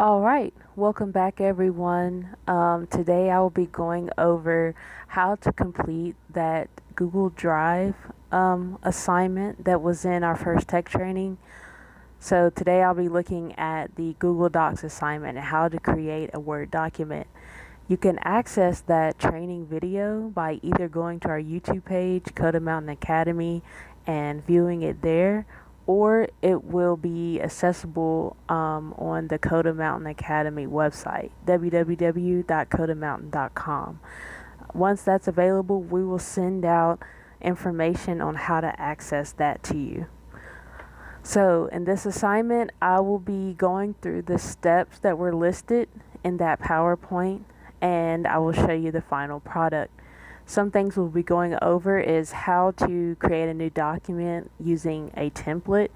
All right, welcome back everyone. Today I will be going over how to complete that Google Drive assignment that was in our first tech training. So today I'll be looking at the Google Docs assignment and how to create a Word document. You can access that training video by either going to our YouTube page, Coda Mountain Academy, and viewing it there, or it will be accessible on the Coda Mountain Academy website, www.codamountain.com. Once that's available, we will send out information on how to access that to you. So in this assignment, I will be going through the steps that were listed in that PowerPoint, and I will show you the final product. Some things we'll be going over is how to create a new document using a template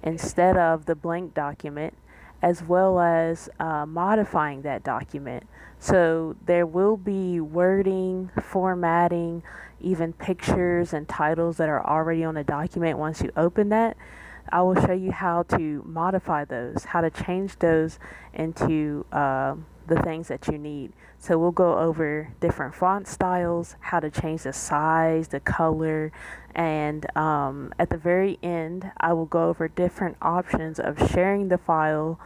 instead of the blank document, as well as modifying that document. So there will be wording, formatting, even pictures and titles that are already on a document once you open that. I will show you how to modify those, how to change those into the things that you need. So we'll go over different font styles, how to change the size, the color, and at the very end, I will go over different options of sharing the file,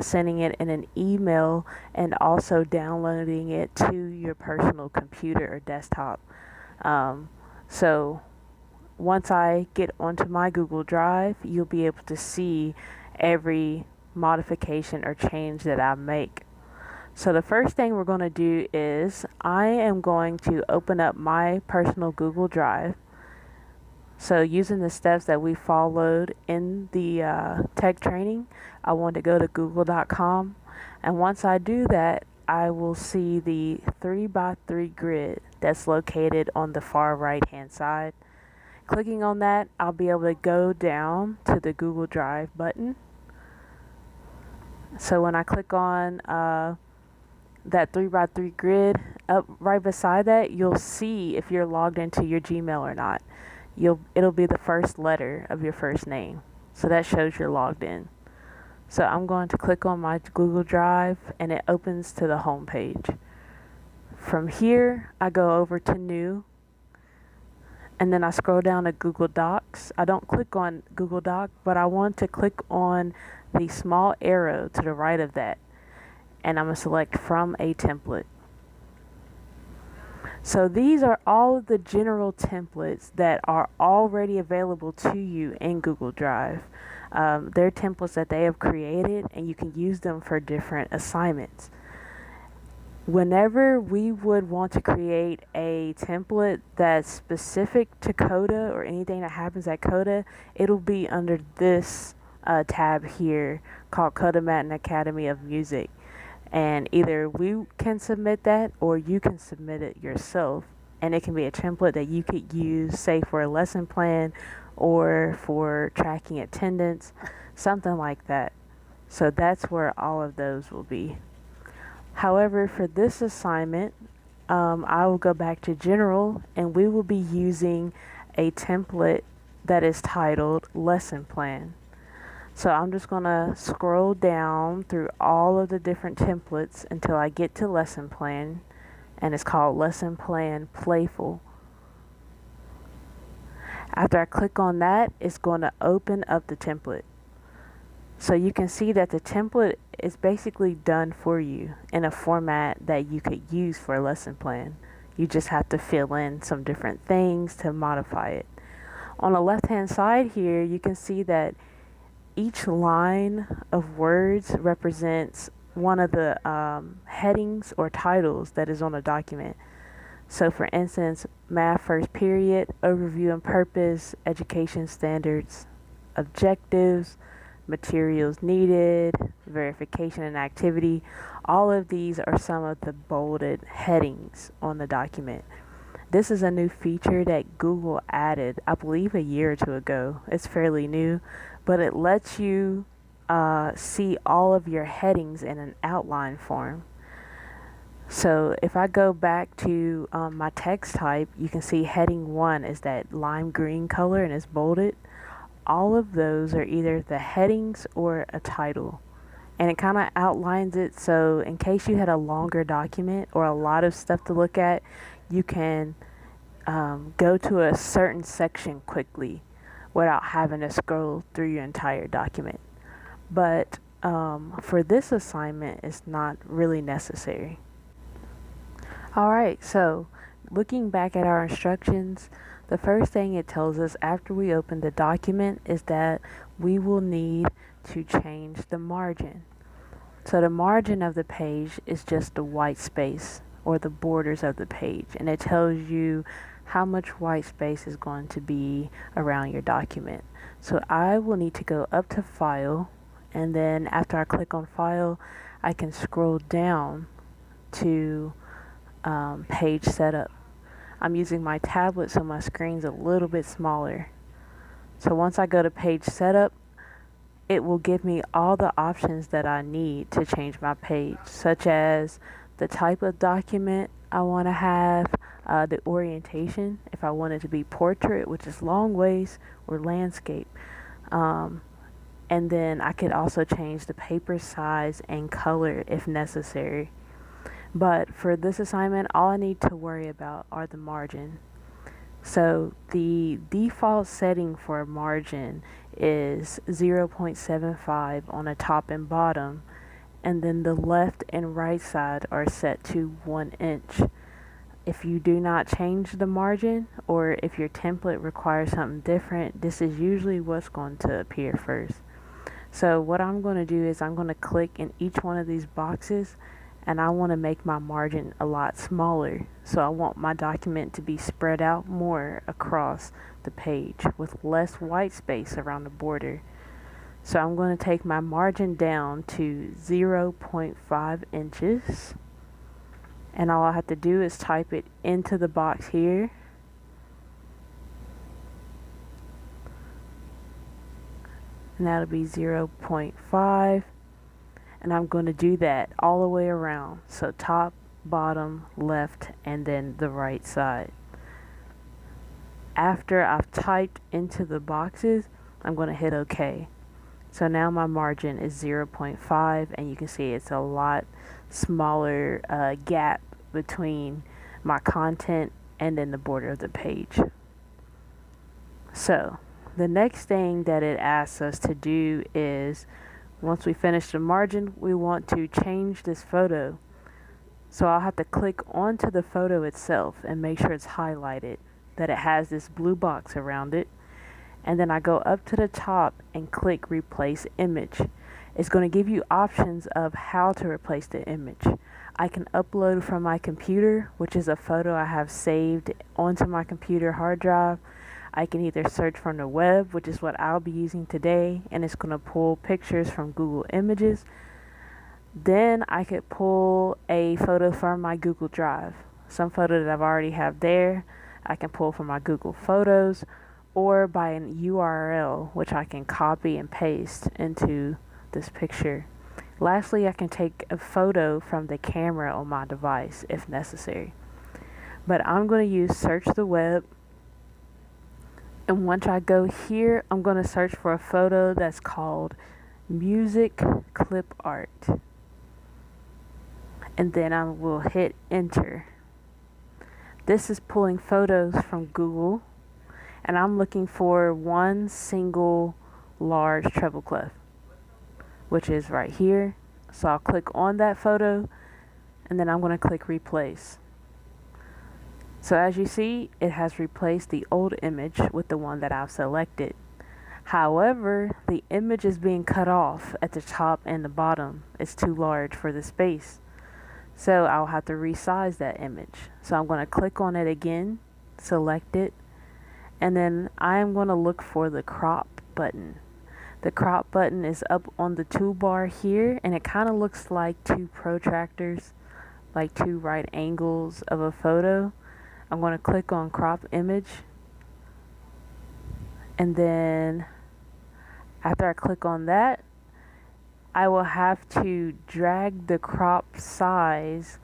sending it in an email, and also downloading it to your personal computer or desktop. So once I get onto my Google Drive, you'll be able to see every modification or change that I make. So the first thing we're going to do is I am going to open up my personal Google Drive. So using the steps that we followed in the tech training, I want to go to google.com. And once I do that, I will see the 3x3 grid that's located on the far right hand side. Clicking on that, I'll be able to go down to the Google Drive button. So when I click on that 3x3 grid, up right beside that, you'll see if you're logged into your Gmail or not. It'll be the first letter of your first name. So that shows you're logged in. So I'm going to click on my Google Drive and it opens to the home page. From here, I go over to New, and then I scroll down to Google Docs. I don't click on Google Doc, but I want to click on the small arrow to the right of that. And I'm going to select from a template. So these are all of the general templates that are already available to you in Google Drive. They're templates that they have created, and you can use them for different assignments. Whenever we would want to create a template that's specific to Coda or anything that happens at Coda, it'll be under this tab here called Coda Mountain Academy of Music. And either we can submit that or you can submit it yourself. And it can be a template that you could use, say, for a lesson plan or for tracking attendance, something like that. So that's where all of those will be. However, for this assignment, I will go back to General, and we will be using a template that is titled Lesson Plan. So I'm just going to scroll down through all of the different templates until I get to Lesson Plan, and it's called Lesson Plan Playful. After I click on that, it's going to open up the template. So you can see that the template is basically done for you in a format that you could use for a lesson plan. You just have to fill in some different things to modify it. On the left hand side here, you can see that each line of words represents one of the headings or titles that is on a document. So for instance, math first period, overview and purpose, education standards, objectives, materials needed, verification and activity. All of these are some of the bolded headings on the document. This is a new feature that Google added, I believe, a year or two ago. It's fairly new, but it lets you see all of your headings in an outline form. So if I go back to my text type, you can see heading 1 is that lime green color and it's bolded. All of those are either the headings or a title. and it kind of outlines it, so in case you had a longer document or a lot of stuff to look at, you can go to a certain section quickly without having to scroll through your entire document. But for this assignment, it's not really necessary. Alright, so looking back at our instructions, the first thing it tells us after we open the document is that we will need to change the margin. So the margin of the page is just the white space or the borders of the page, and it tells you how much white space is going to be around your document. So I will need to go up to File, and then after I click on File, I can scroll down to Page Setup. I'm using my tablet, so my screen's a little bit smaller. So once I go to Page Setup, it will give me all the options that I need to change my page, such as the type of document I want to have, the orientation, if I want it to be portrait, which is long ways, or landscape. And then I could also change the paper size and color if necessary. But for this assignment, all I need to worry about are the margin. So the default setting for margin is 0.75 on the top and bottom, and then the left and right side are set to 1 inch. If you do not change the margin, or if your template requires something different, this is usually what's going to appear first. So what I'm going to do is I'm going to click in each one of these boxes, and I want to make my margin a lot smaller. So I want my document to be spread out more across the page with less white space around the border. So I'm going to take my margin down to 0.5 inches. And all I have to do is type it into the box here. And that'll be 0.5. And I'm going to do that all the way around. So top, bottom, left, and then the right side. After I've typed into the boxes, I'm going to hit OK. So now my margin is 0.5, and you can see it's a lot smaller gap between my content and then the border of the page. So the next thing that it asks us to do is, once we finish the margin, we want to change this photo. So I'll have to click onto the photo itself and make sure it's highlighted, that it has this blue box around it. And then I go up to the top and click Replace Image. It's going to give you options of how to replace the image. I can upload from my computer, which is a photo I have saved onto my computer hard drive. I can either search from the web, which is what I'll be using today, and it's going to pull pictures from Google Images. Then I could pull a photo from my Google Drive. Some photo that I've already have there, I can pull from my Google Photos, or by an URL, which I can copy and paste into this picture. Lastly, I can take a photo from the camera on my device if necessary. But I'm going to use Search the Web. And once I go here, I'm going to search for a photo that's called Music Clip Art. And then I will hit Enter. This is pulling photos from Google. And I'm looking for one single large treble clef, which is right here. So I'll click on that photo, and then I'm going to click Replace. So as you see, it has replaced the old image with the one that I've selected. However, the image is being cut off at the top and the bottom. It's too large for the space. So I'll have to resize that image. So I'm going to click on it again, select it, and then I'm going to look for the crop button. The crop button is up on the toolbar here, and it kind of looks like two protractors, like two right angles of a photo. I'm going to click on crop image, and then after I click on that, I will have to drag the crop size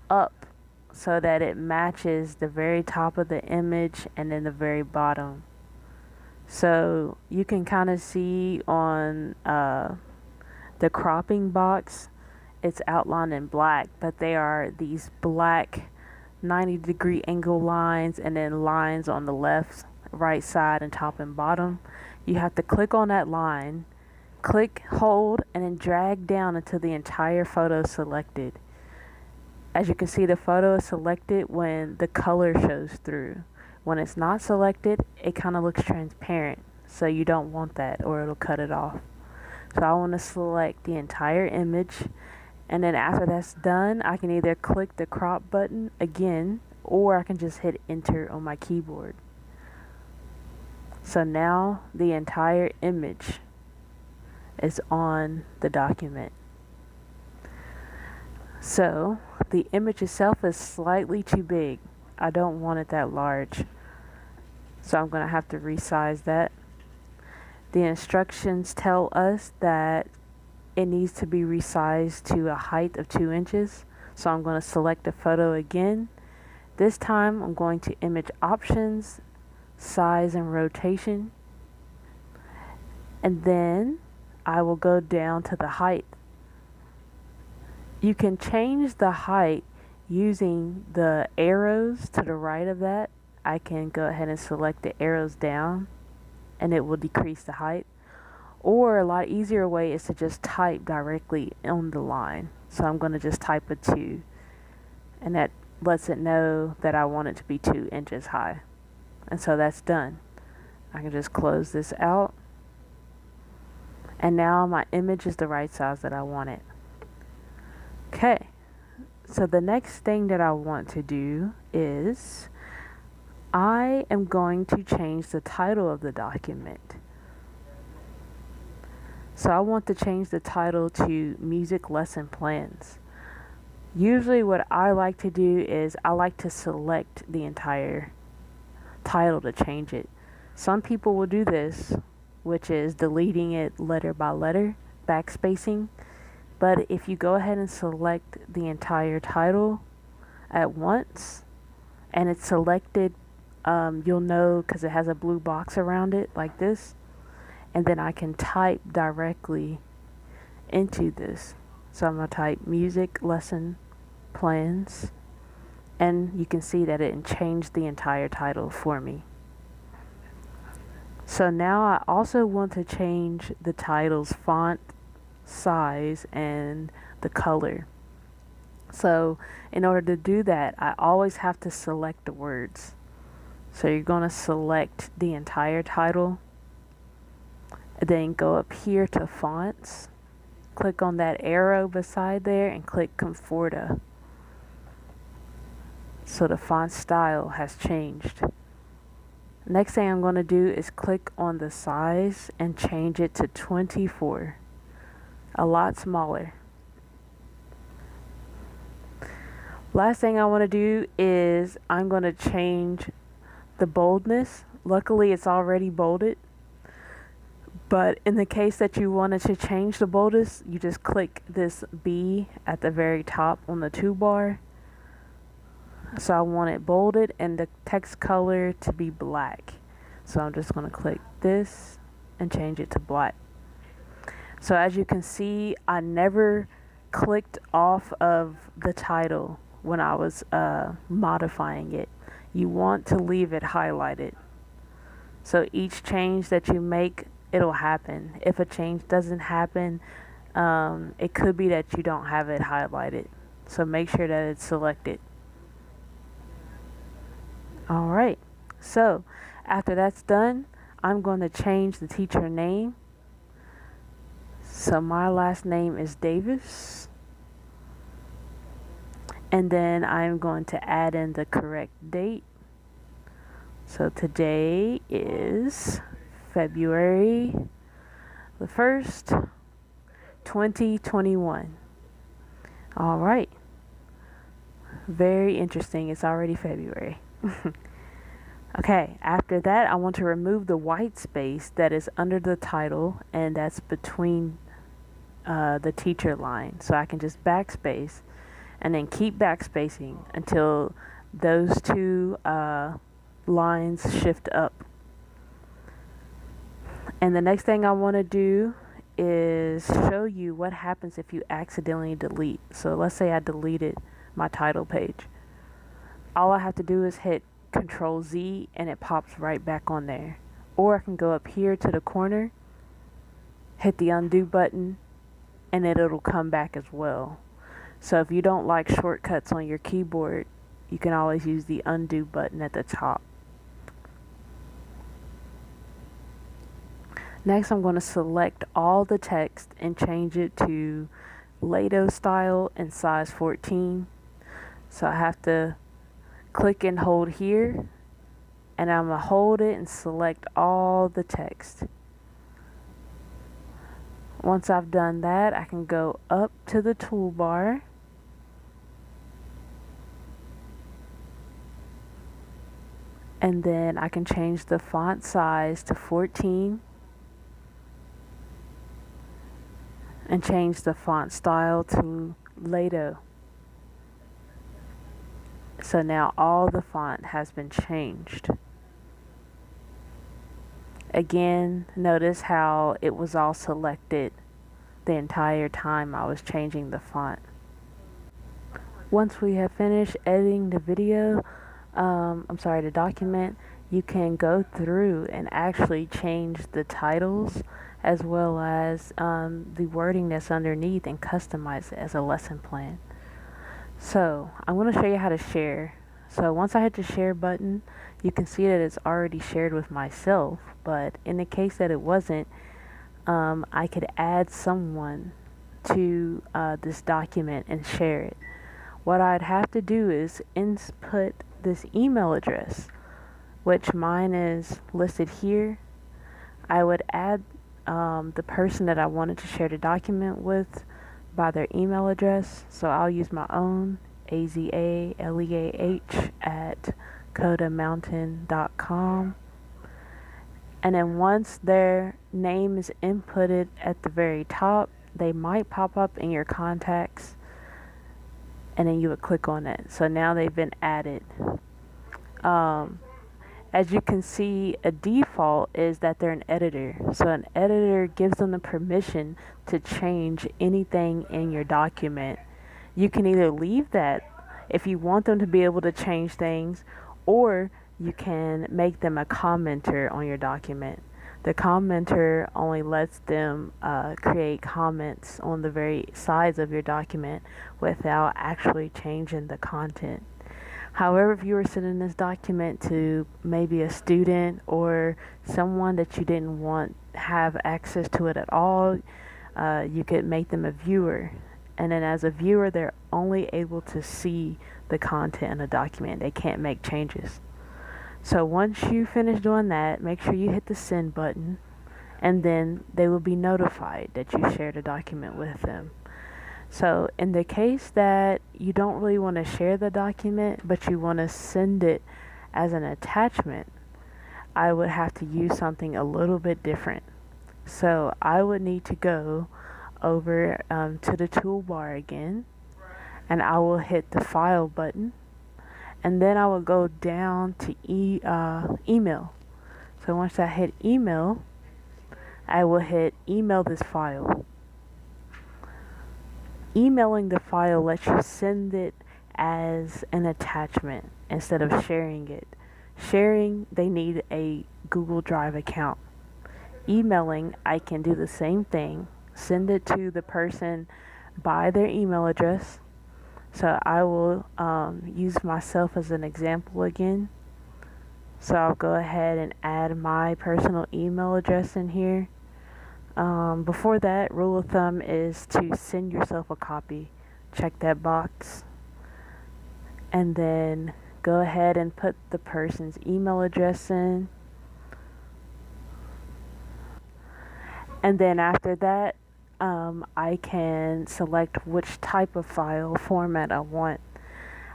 up so that it matches the very top of the image and then the very bottom. So you can kind of see on The cropping box, it's outlined in black, but they are these black 90-degree angle lines and then lines on the left, right side, and top and bottom. You have to click on that line, click, hold, and then drag down until the entire photo is selected. As you can see, the photo is selected when the color shows through. When it's not selected, it kind of looks transparent, so you don't want that or it'll cut it off. So I want to select the entire image, and then after that's done, I can either click the crop button again, or I can just hit enter on my keyboard. So now the entire image is on the document. So the image itself is slightly too big. I don't want it that large. So I'm going to have to resize that. The instructions tell us that it needs to be resized to a height of 2 inches. So I'm going to select the photo again. This time I'm going to image options, size and rotation. And then I will go down to the height. You can change the height using the arrows to the right of that. I can go ahead and select the arrows down and it will decrease the height. Or a lot easier way is to just type directly on the line. So I'm going to just type a 2, and that lets it know that I want it to be 2 inches high. And so that's done. I can just close this out, and now my image is the right size that I want it. Okay, so the next thing that I want to do is I am going to change the title of the document. So I want to change the title to Music Lesson Plans. Usually what I like to do is I like to select the entire title to change it. Some people will do this, which is deleting it letter by letter, backspacing. But if you go ahead and select the entire title at once and it's selected, you'll know because it has a blue box around it like this. And then I can type directly into this. So I'm going to type Music Lesson Plans. And you can see that it changed the entire title for me. So now I also want to change the title's font, size, and the color. So in order to do that, I always have to select the words. So you're going to select the entire title. Then go up here to fonts, click on that arrow beside there and click Conforta. So the font style has changed. Next thing I'm going to do is click on the size and change it to 24, a lot smaller. Last thing I want to do is I'm going to change the boldness. Luckily it's already bolded. But in the case that you wanted to change the boldness, you just click this B at the very top on the toolbar. So I want it bolded and the text color to be black. So I'm just going to click this and change it to black. So as you can see, I never clicked off of the title when I was modifying it. You want to leave it highlighted. So each change that you make, it'll happen. If a change doesn't happen, it could be that you don't have it highlighted. So make sure that it's selected. Alright, so after that's done, I'm going to change the teacher name. So my last name is Davis. And then I'm going to add in the correct date. So today is February the 1st, 2021. All right. Very interesting. It's already February. Okay, after that, I want to remove the white space that is under the title and that's between the teacher line. So I can just backspace and then keep backspacing until those two lines shift up. And the next thing I want to do is show you what happens if you accidentally delete. So let's say I deleted my title page. All I have to do is hit Control Z and it pops right back on there. Or I can go up here to the corner, hit the undo button, and it'll come back as well. So if you don't like shortcuts on your keyboard, you can always use the undo button at the top. Next, I'm going to select all the text and change it to Lato style and size 14. So I have to click and hold here, and I'm going to hold it and select all the text. Once I've done that, I can go up to the toolbar and then I can change the font size to 14 and change the font style to Lato. So now all the font has been changed. Again, notice how it was all selected the entire time I was changing the font. Once we have finished editing the video, the document, you can go through and actually change the titles as well as the wording that's underneath and customize it as a lesson plan. So I'm going to show you how to share. So once I hit the share button, you can see that it's already shared with myself, but in the case that it wasn't, I could add someone to this document and share it. What I'd have to do is input this email address, which mine is listed here. I would add the person that I wanted to share the document with by their email address. So I'll use my own, azaleah@codamountain.com. And then once their name is inputted at the very top, they might pop up in your contacts, and then you would click on it. So now they've been added. As you can see, a default is that they're an editor. So an editor gives them the permission to change anything in your document. You can either leave that if you want them to be able to change things, or you can make them a commenter on your document. The commenter only lets them create comments on the very sides of your document without actually changing the content. However, if you were sending this document to maybe a student or someone that you didn't want have access to it at all, you could make them a viewer. And then as a viewer, they're only able to see the content in the document. They can't make changes. So once you finish doing that, make sure you hit the send button, and then they will be notified that you shared a document with them. So in the case that you don't really want to share the document, but you want to send it as an attachment, I would have to use something a little bit different. So I would need to go over to the toolbar again, and I will hit the file button, and then I will go down to email. So once I hit email, I will hit email this file. Emailing the file lets you send it as an attachment instead of sharing it. Sharing, they need a Google Drive account. Emailing, I can do the same thing, send it to the person by their email address. So I will use myself as an example again. So I'll go ahead and add my personal email address in here. Before that, rule of thumb is to send yourself a copy. Check that box. And then go ahead and put the person's email address in. And then after that, I can select which type of file format I want.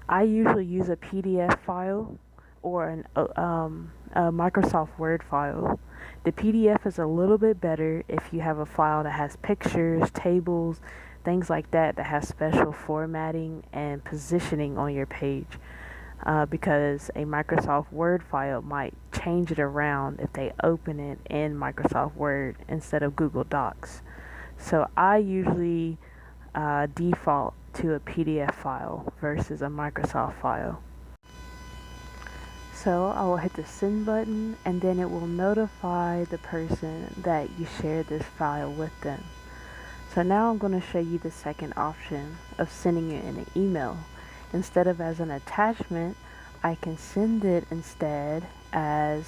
I usually use a PDF file or a Microsoft Word file. The PDF is a little bit better if you have a file that has pictures, tables, things like that has special formatting and positioning on your page, because a Microsoft Word file might change it around if they open it in Microsoft Word instead of Google Docs. So I usually default to a PDF file versus a Microsoft file. So I will hit the send button, and then it will notify the person that you shared this file with them. So now I'm going to show you the second option of sending it in an email. Instead of as an attachment, I can send it instead as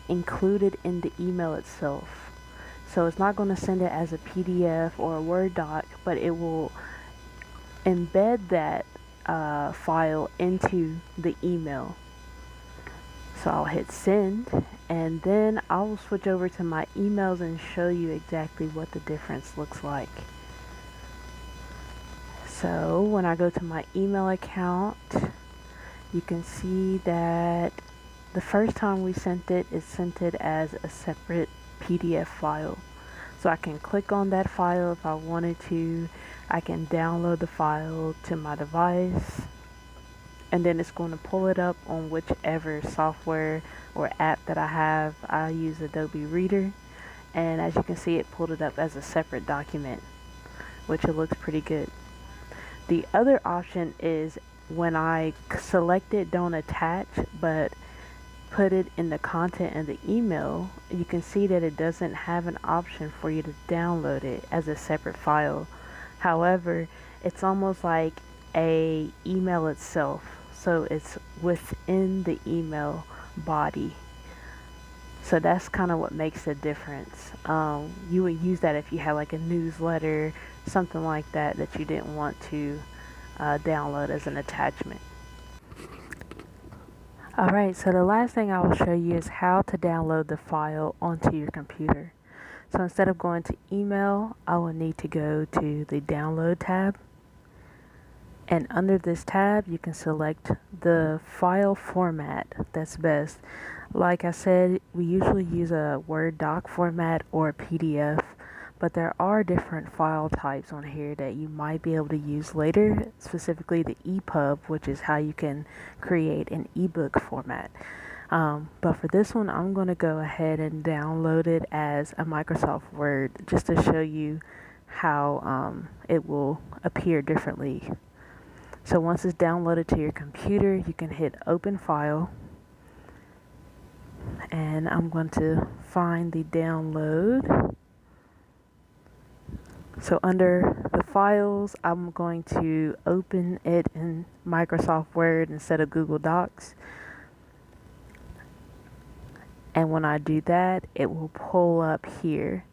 included in the email itself. So it's not going to send it as a PDF or a Word doc, but it will embed that file into the email. So I'll hit send, and then I will switch over to my emails and show you exactly what the difference looks like. So when I go to my email account, you can see that the first time we sent it sent it as a separate PDF file. So I can click on that file if I wanted to. I can download the file to my device, and then it's going to pull it up on whichever software or app that I have. I use Adobe Reader, and as you can see, it pulled it up as a separate document, which it looks pretty good. The other option is when I select it, don't attach, but put it in the content of the email, you can see that it doesn't have an option for you to download it as a separate file. However, it's almost like a email itself, so it's within the email body. So that's kind of what makes the difference. You would use that if you had like a newsletter, something like that you didn't want to download as an attachment. Alright, so the last thing I will show you is how to download the file onto your computer. So instead of going to email, I will need to go to the download tab. And under this tab, you can select the file format that's best. Like I said, we usually use a Word doc format or a PDF, but there are different file types on here that you might be able to use later, specifically the EPUB, which is how you can create an ebook format. But for this one, I'm going to go ahead and download it as a Microsoft Word just to show you how it will appear differently. So once it's downloaded to your computer, you can hit open file, and I'm going to find the download. So under the files, I'm going to open it in Microsoft Word instead of Google Docs. And when I do that, it will pull up here.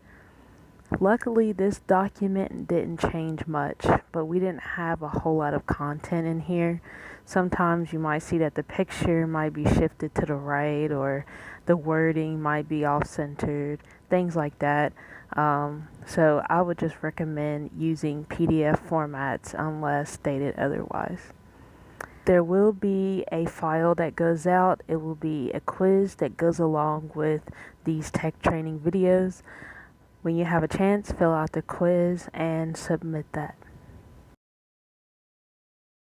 Luckily, this document didn't change much, but we didn't have a whole lot of content in here. Sometimes you might see that the picture might be shifted to the right, or the wording might be off-centered, things like that. So I would just recommend using PDF formats unless stated otherwise. There will be a file that goes out. It will be a quiz that goes along with these tech training videos. When you have a chance, fill out the quiz and submit that.